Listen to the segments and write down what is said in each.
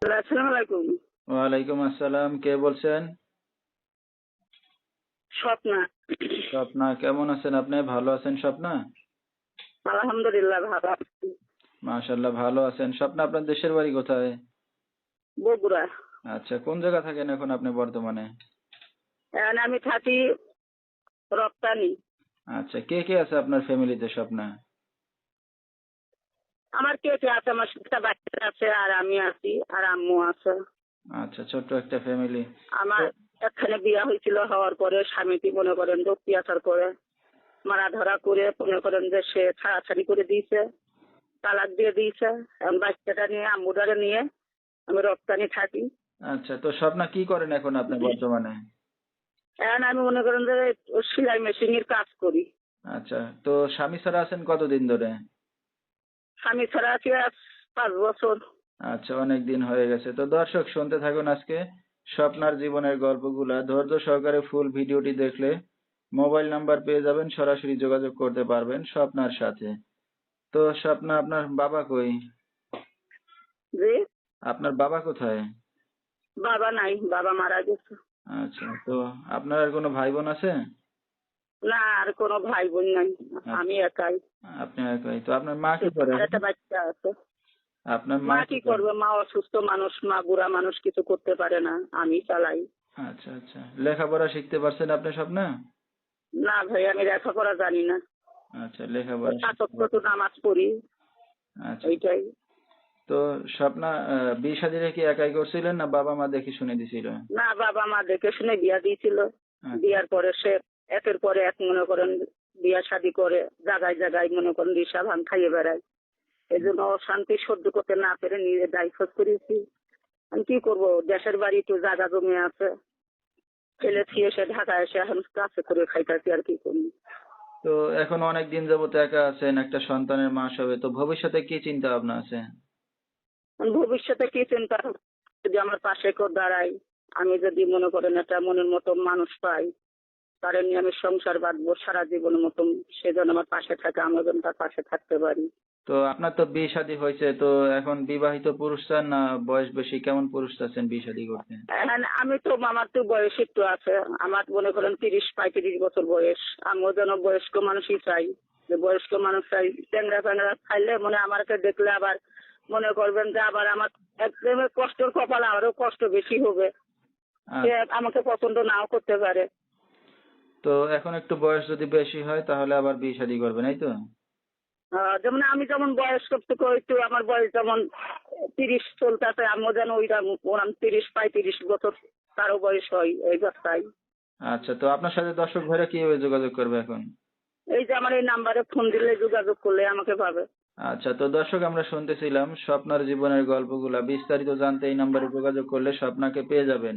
আসসালামু আলাইকুম। ওয়ালাইকুম আসসালাম, কে বলছেন? স্বপ্না। স্বপ্না, কেমন আছেন আপনি? ভালো আছেন স্বপ্না? আলহামদুলিল্লাহ ভালো আছি। মাশাআল্লাহ, ভালো আছেন। স্বপ্না, আপনার দেশের বাড়ি কোথায়? বগুড়া। আচ্ছা, কোন জায়গা থাকেন এখন আপনি বর্তমানে? এখন আমি থাকি রপ্তানি। আচ্ছা, কে কে আছে আপনার ফ্যামিলিতে স্বপ্না? আমার কে কে আছে, আমার একটা বাচ্চা আছে আর আমি আছি আর আম্মু আছে। আচ্ছা, ছোট্ট একটা ফ্যামিলি। আমার তো এখানে বিয়া হয়েছিল, হওয়ার পরে স্বামীকে মনে করেন যে অত্যাচার করে মারা ধরা করে মনে করেন যে সে ছাড়াছাড়ি করে দিয়েছে, তালাক দিয়ে দিয়েছে। এখন বাচ্চাটা নিয়ে আম্মুদারে নিয়ে আমি রপ্তানি থাকি। আচ্ছা, তো স্বপ্না কি করেন এখন আপনি বর্তমানে? এখন আমি মনে করেন যে সেলাই মেশিনের কাজ করি। আচ্ছা, তো স্বামী ছাড়া আছেন কতদিন ধরে? স্বামী ছাড়া আছি আজ 5 বছর। আচ্ছা, অনেক দিন হয়ে গেছে। তো দর্শক, শুনতে থাকুন আজকে স্বপ্নার জীবনের গল্পগুলা। ধৈর্য সহকারে ফুল ভিডিওটি দেখলে মোবাইল নাম্বার পেয়ে যাবেন, সরাসরি যোগাযোগ করতে পারবেন স্বপ্নার সাথে। তো স্বপ্না, আপনার বাবা কই? জি। আপনার বাবা কোথায়? বাবা নাই, বাবা মারা গেছে। আচ্ছা, তো আপনার আর কোনো ভাই বোন আছে? না, আর কোনো ভাই বোন নাই। আমি আচ্ছা, একাই। আপনি একাই। তো আপনার মা কি করে আর এখন? একটা বাচ্চা আছে। আপনার মা মা কি কি করে? করবে, মা অসুস্থ মানুষ, মা বুড়া মানুষ, কিছু করতে পারে না, আমি চালাই। আচ্ছা আচ্ছা, লেখাপড়া শিখতে পারছেন আপনি স্বপ্না? না ভাই, আমি লেখাপড়া জানি না। আচ্ছা, লেখাপড়া শিখতে 5 ওয়াক্ত তো পারছেন। নামাজ পড়ি, আচ্ছা, এইটাই। তো স্বপ্না, বিয়ে শাদীটা কি একাই করছিলেন না বাবা মা দেখে শুনে দিছিল? না, বাবা মা দেখে শুনে বিয়া দিয়েছিল। আচ্ছা বিয়ার পরে সে একের পরে এক মনে করেন বিয়া শাদী করে জায়গায় জায়গায় মনে করেন রিসা ভাঙ খাইয়ে বেড়ায়। এই জন্য অশান্তি সহ্য করতে না পেরে নিজে ডাইভোর্স করেছি। আমি কি করবো, দেশের বাড়ি একটু জায়গা জমি আছে, ছেলে ছিয়ে এসে ঢাকা এসে এখন কাছে করে খাইতেছি, আর কি করবো। তো এখন অনেক দিন যাবত একা আছেন, একটা সন্তানের মা হবে, তো ভবিষ্যতে কি চিন্তা ভাবনা আছে? ভবিষ্যতে কি চিন্তা, যদি আমার পাশে কেউ দাঁড়াই, আমি যদি মনে করেন একটা মনের মতো মানুষ পাই, তারে নিয়ে আমি সংসার বাঁধবো সারা জীবনের মতন, সে যেন আমার পাশে থাকে, আমি যেন তার পাশে থাকতে পারি। তো আপনার তো বিয়ে শাদী হয়েছে, তো এখন বিবাহিত পুরুষ চান না বয়স বেশি, কেমন পুরুষ চাচ্ছেন বিয়ে শাদী করতে? হ্যাঁ, আমি তো, আমার তো বয়স একটু আছে, আমার মনে করেন 30-35 বছর বয়স। আমিও যেন বয়স্ক মানুষই চাই, যে বয়স্ক মানুষ চাই। ট্যাংরা ফ্যাংরা খাইলে মনে আমাকে দেখলে আবার মনে করবেন যে আবার আমার একদম কষ্টের কপালে আরো কষ্ট বেশি হবে। সে আচ্ছা, আমাকে পছন্দ নাও করতে পারে। তো এখন একটু বয়স যদি বেশি হয় তাহলে আবার বিয়ে শাদী করবেন, এই তো? যেমন আমি যেমন বয়স থেকে একটু, আমার বয়স যেমন 30 চলতেছে, আমিও যেন ওইরকম ওরম 30-35 বছর তারও বয়স হয়, এই বাচ্চাই। আচ্ছা, তো আপনার সাথে দর্শক ভাইরা কিভাবে যোগাযোগ করবে এখন? এই যে আমার এই নাম্বারে ফোন দিলে যোগাযোগ করলে আমাকে পাবে। আচ্ছা, তো দর্শক, আমরা শুনতেছিলাম স্বপ্নার জীবনের গল্পগুলা। বিস্তারিত জানতে এই নাম্বারে যোগাযোগ করলে স্বপ্নাকে পেয়ে যাবেন।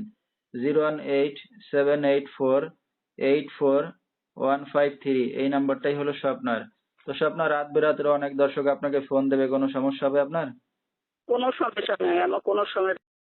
01878484153, এই নাম্বারটাই হলো স্বপ্নার। তো স্বপ্না, রাত বেরাত্রে অনেক দর্শক আপনাকে ফোন দেবে, কোনো সমস্যা হবে আপনার? কোনো সমস্যা নেই, আমার কোনো সময়